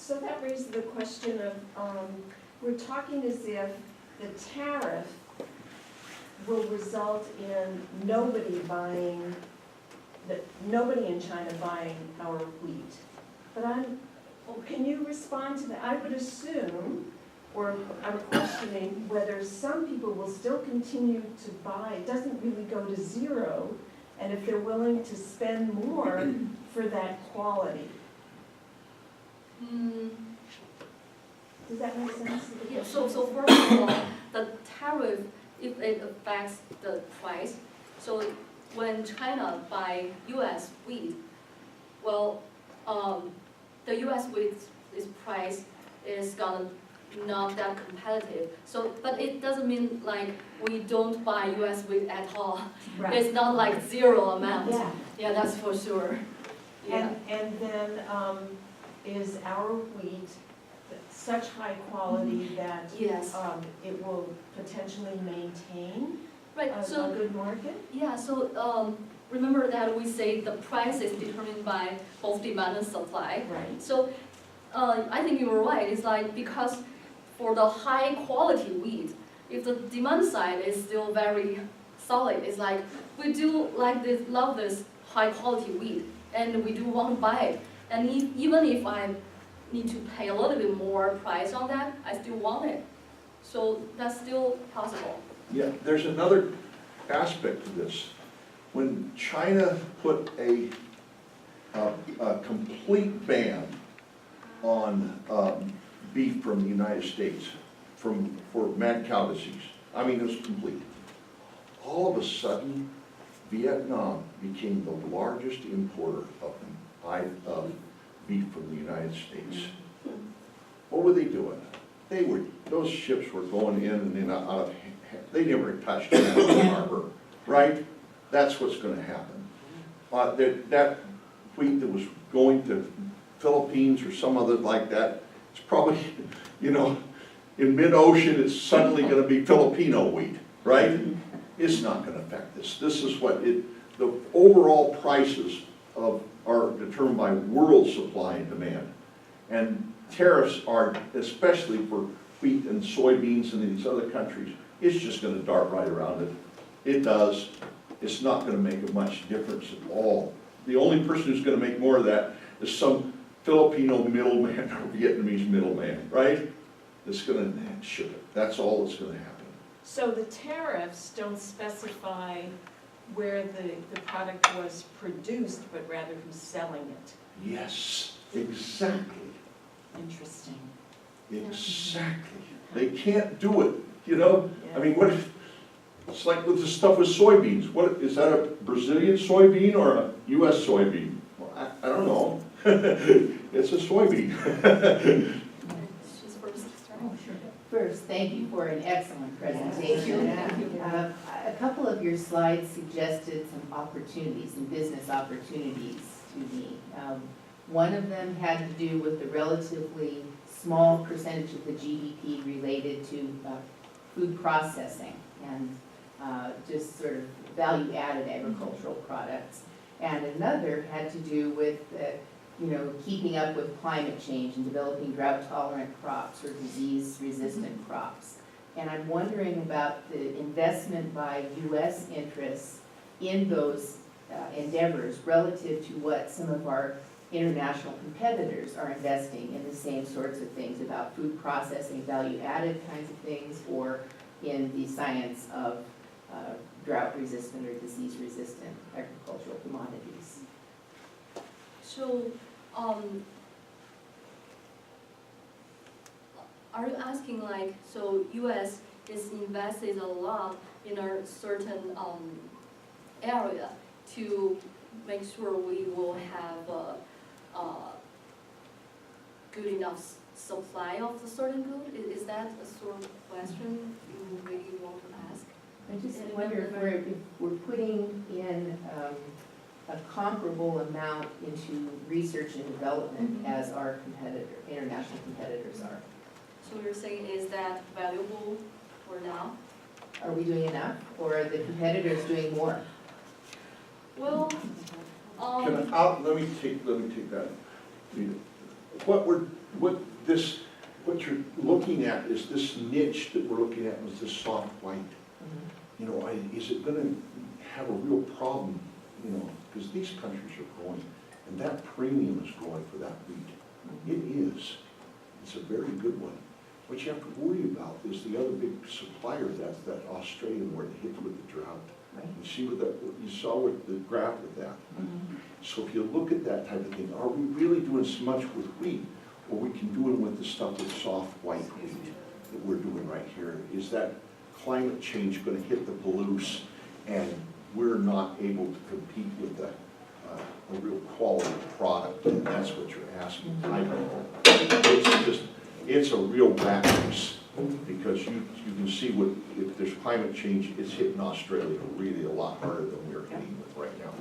So that raises the question of, we're talking as if the tariff will result in nobody in China buying our wheat. But can you respond to that? I would assume, or I'm questioning whether some people will still continue to buy. It doesn't really go to zero, and if they're willing to spend more for that quality. Does that make sense? Yeah, so first of all, the tariff, if it affects the price, so when China buy U.S. wheat, well, the U.S. wheat's price is gonna not that competitive. So, but it doesn't mean like we don't buy U.S. wheat at all. Right. It's not like zero amount. Yeah. Yeah, that's for sure. Yeah. And then, is our wheat such high quality that Yes. it will potentially maintain Right. a So good market? yeah. So remember that we say the price is determined by both demand and supply. Right. So I think you were right. It's like because for the high quality wheat, if the demand side is still very solid, it's like we do like this, love this high quality wheat, and we do want to buy it. And even if I need to pay a little bit more price on that, I still want it. So that's still possible. Yeah, there's another aspect to this. When China put a complete ban on beef from the United States for mad cow disease, I mean, it was complete. All of a sudden, Vietnam became the largest importer of beef from the United States. What were they doing? Those ships were going in and then out of, they never touched the harbor, right? That's what's gonna happen. That wheat that was going to Philippines or some other like that, it's probably, in mid-ocean, it's suddenly gonna be Filipino wheat, right? It's not gonna affect this. This is the overall prices are determined by world supply and demand. And tariffs are, especially for wheat and soybeans in these other countries, it's just gonna dart right around it. It does. It's not gonna make a much difference at all. The only person who's gonna make more of that is some Filipino middleman or Vietnamese middleman, right? It's gonna ship it. That's all that's gonna happen. So the tariffs don't specify where the product was produced, but rather who's selling it. Yes, exactly. Interesting. Exactly. They can't do it, I mean, Yeah. it's like with the stuff with soybeans. What, is that a Brazilian soybean or a US soybean? Well, I don't know. It's a soybean. She's first. Oh, sure. First, thank you for an excellent presentation. A couple of your slides suggested some opportunities, some business opportunities to me. One of them had to do with the relatively small percentage of the GDP related to food processing and just sort of value-added agricultural products. And another had to do with keeping up with climate change and developing drought-tolerant crops or disease-resistant crops. And I'm wondering about the investment by U.S. interests in those endeavors relative to what some of our international competitors are investing in the same sorts of things about food processing, value-added kinds of things, or in the science of drought-resistant or disease-resistant agricultural commodities. So, are you asking like, so U.S. is invested a lot in a certain area to make sure we will have a good enough supply of the certain good? Is that a sort of question you really want to ask? I just wonder if we're putting in a comparable amount into research and development as our international competitors are. So you're saying, is that valuable for now? Are we doing enough, or are the competitors doing more? Well, Let me take that. what you're looking at is this niche that we're looking at is this soft white. You know, is it gonna have a real problem, you know, because these countries are growing, and that premium is growing for that wheat. It is. It's a very good one. What you have to worry about is the other big supplier, that's that Australian where they hit with the drought. Right. You see what you saw with the graph with that. So if you look at that type of thing, are we really doing so much with wheat, or we can do it with the stuff with soft white wheat that we're doing right here? Is that climate change going to hit the Palouse, and we're not able to compete with a real quality product? And that's what you're asking. It's a real rat race, because you can see what, if there's climate change, it's hitting Australia really a lot harder than we're hitting with right now,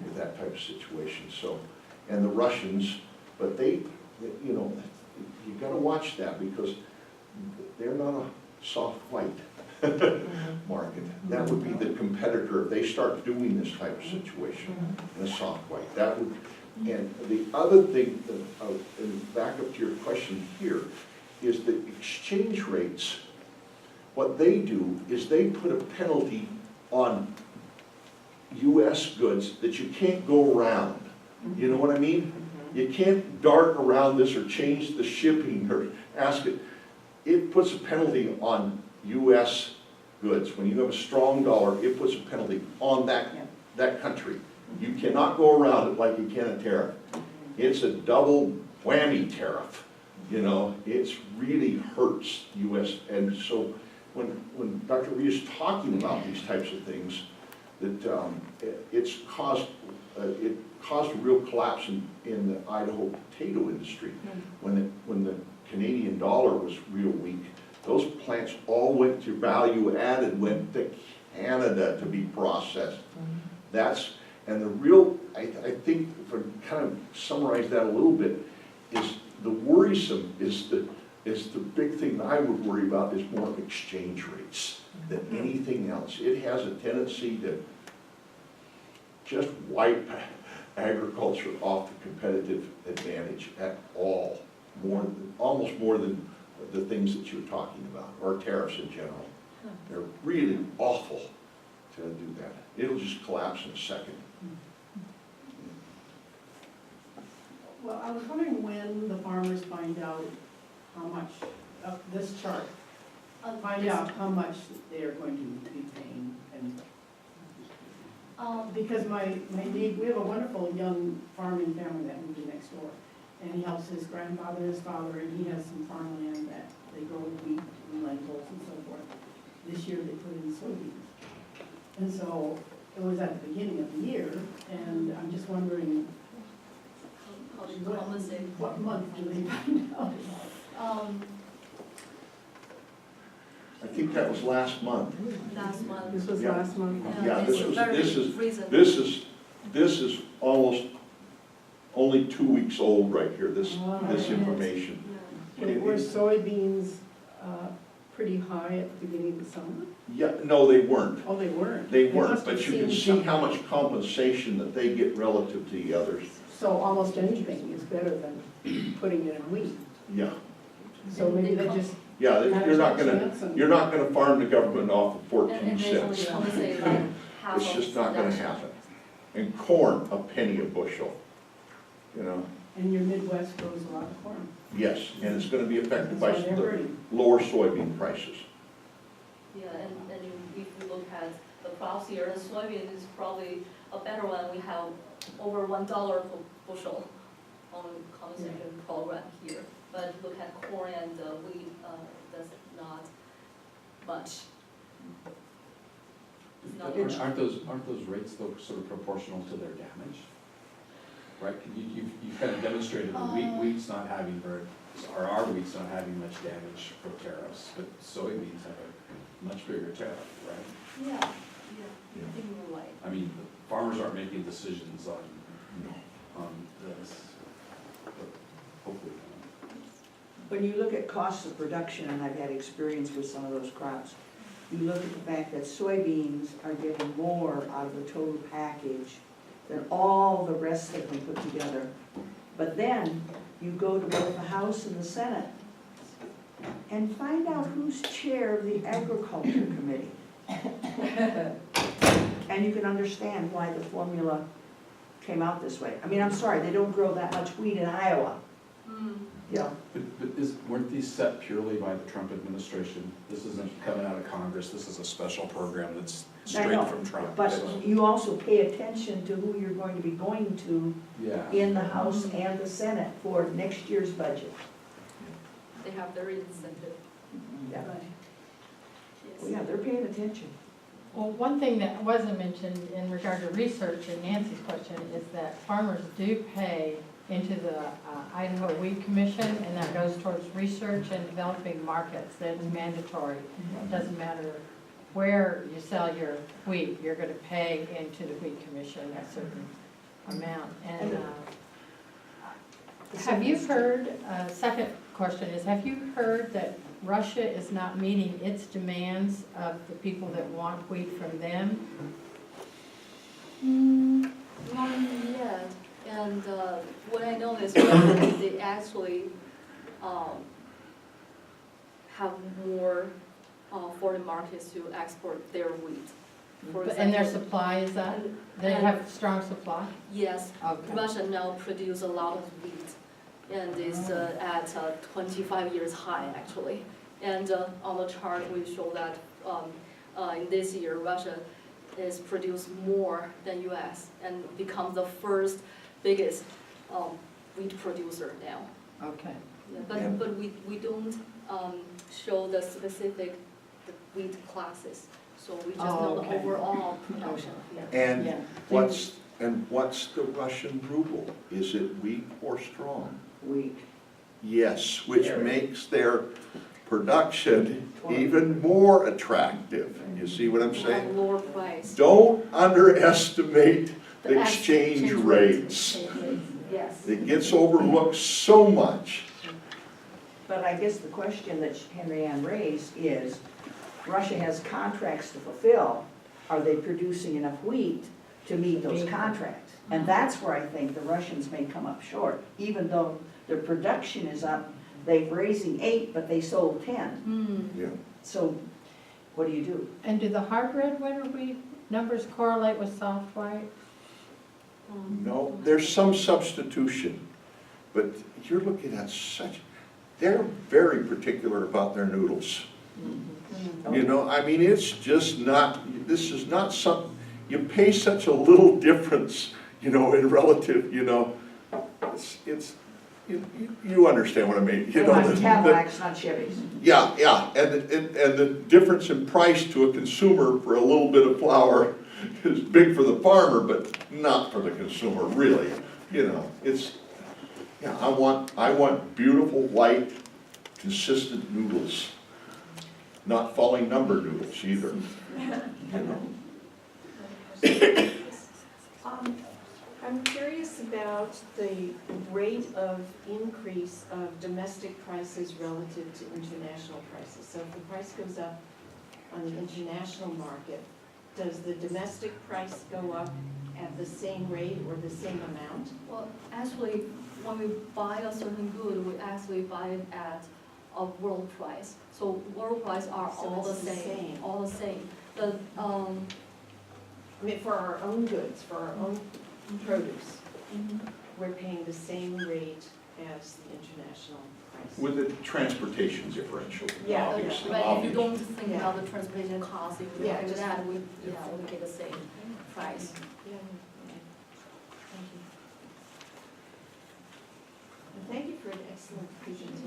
with that type of situation. So, and the Russians, but they, you know, you gotta watch that, because they're not a soft white market. That would be the competitor if they start doing this type of situation in a soft white. That would, and the other thing, and back up to your question here, is that exchange rates, what they do is they put a penalty on US goods that you can't go around. You know what I mean? You can't dart around this or change the shipping or ask it. It puts a penalty on US goods. When you have a strong dollar, it puts a penalty on that country. You cannot go around it like you can a tariff. It's a double whammy tariff. You know, it's really hurts US. And so when Dr. Rhea is talking about these types of things, that it's caused, it caused a real collapse in the Idaho potato industry. When the Canadian dollar was real weak, those plants all went to value added, went to Canada to be processed. That's, and the real, I think, for kind of summarize that a little bit, is the worrisome is the big thing that I would worry about is more exchange rates than anything else. It has a tendency to just wipe agriculture off the competitive advantage at all, almost more than the things that you're talking about, or tariffs in general. They're really awful to do that. It'll just collapse in a second. Well, I was wondering when the farmers find out how much, of this chart, find out how much they are going to be paying. And because my we have a wonderful young farming family that moved in next door, and he helps his grandfather, his father, and he has some farmland that they grow wheat and lentils and so forth. This year they put in soybeans. And so it was at the beginning of the year, and I'm just wondering, what month do they find out? I think that was last month. Last month. This was Yeah. last month. Yeah, it's very recent. This is almost only 2 weeks old right here, this Wow. information. Yeah. Were soybeans pretty high at the beginning of the summer? Yeah, no, they weren't. Oh, they weren't? They must weren't, have but you seen can see something. how much compensation that they get relative to the others. So almost anything is better than putting it in wheat. Yeah, So maybe they just yeah, had you're a not chance and- gonna farm the government off of And 14 they only cents. compensate like half It's of just not gonna production. happen. And corn, a penny a bushel, you know? And your Midwest grows a lot of corn. Yes, and it's gonna be affected by That's why they're the hurting. lower soybean prices. Yeah, and if we look at the crops here, the soybean is probably a better one. We have over $1 per bushel on compensation program here. But look at corn and wheat, that's not much. It's not much. Aren't those rates though sort of proportional to their damage? Right, you've kind of demonstrated that wheat's not having or our wheat's not having much damage from tariffs, but soybeans have a much bigger tariff, right? Yeah, I think you're right. I mean, the farmers aren't making decisions on this, but hopefully. When you look at costs of production, and I've had experience with some of those crops, you look at the fact that soybeans are getting more out of the total package than all the rest that we put together. But then you go to both the House and the Senate and find out who's chair of the Agriculture Committee. And you can understand why the formula came out this way. I mean, I'm sorry, they don't grow that much wheat in Iowa, you know. But weren't these set purely by the Trump administration? This isn't coming out of Congress, this is a special program that's I straight know, from Trump. but so- you also pay attention to who you're going to be going to Yeah. in the House and the Senate for next year's budget. They have their incentive. Yeah. Yes. Well, yeah, they're paying attention. Well, one thing that wasn't mentioned in regard to research in Nancy's question is that farmers do pay into the Idaho Wheat Commission, and that goes towards research and developing markets. That's mandatory. It doesn't matter where you sell your wheat, you're gonna pay into the Wheat Commission a certain amount. And have you heard, second question is, have you heard that Russia is not meeting its demands of the people that want wheat from them? Not yet, and what I know is that they actually have more foreign markets to export their wheat. For And their example, supply is that? They have strong supply? yes, Okay. Russia now produce a lot of wheat, and is at a 25 years high actually. And on the chart we show that in this year Russia is produced more than U.S. and becomes the first biggest wheat producer now. Okay. Yeah, Yeah. but we don't show the specific wheat classes, so we just know the okay. overall production. Yeah. And Yeah. what's the Russian ruble? Is it weak or strong? Weak. Yes, which Very. makes their production even more attractive. You see what I'm They have saying? lower price. Don't underestimate the ex- exchange rate, rates. exchange rates, yes. It gets overlooked so much. But I guess the question that Henry Ann raised is, Russia has contracts to fulfill. Are they producing enough wheat to meet those contracts? And that's where I think the Russians may come up short. Even though their production is up, they're raising 8, but they sold 10. Yeah. So what do you do? And do the hard red winter wheat numbers correlate with soft white? No, there's some substitution, but you're looking at such, they're very particular about their noodles. You know, I mean, it's just not, this is not some, you pay such a little difference, you know, in relative, you know, it's, you understand what I mean, you They're know. not Cadillacs, not Chevys. Yeah, yeah, and the difference in price to a consumer for a little bit of flour is big for the farmer, but not for the consumer, really. You know, it's, yeah, I want beautiful, white, consistent noodles. Not falling number noodles either, you know. I'm curious about the rate of increase of domestic prices relative to international prices. So if the price goes up on the international market, does the domestic price go up at the same rate or the same amount? Well, actually, when we buy a certain good, we actually buy it at a world price. So world price are So all the it's the same, same. all the same. The, I mean, for our own goods, for our own produce, we're paying the same rate as the international price. With the transportation differential, Yeah, obviously, But if you obviously. don't think about the transportation cost, if you Yeah, look at just- that, we get the same price. Yeah, okay. Thank you. And thank you for an excellent presentation.